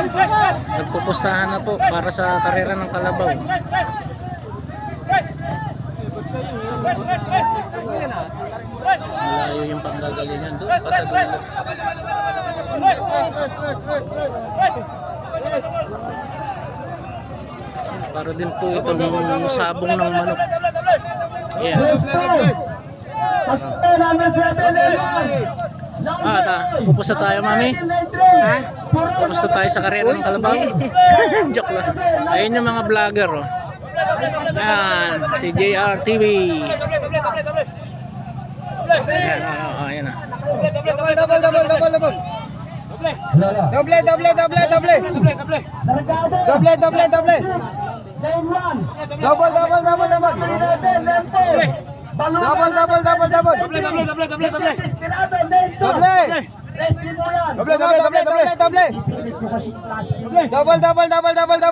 Nagpupustahan na po para sa karera ng kalabaw. Malayo yung panggagalingan doon pa sa dulo. Para din po itong sabong ng manok. Yeah. Pupusta tayo, mami. Pupusta tayo sa karera ng kalabaw. Joke lang. Ayun yung mga vlogger, oh. Yan, si JR TV. Ayan, ayan na. Double.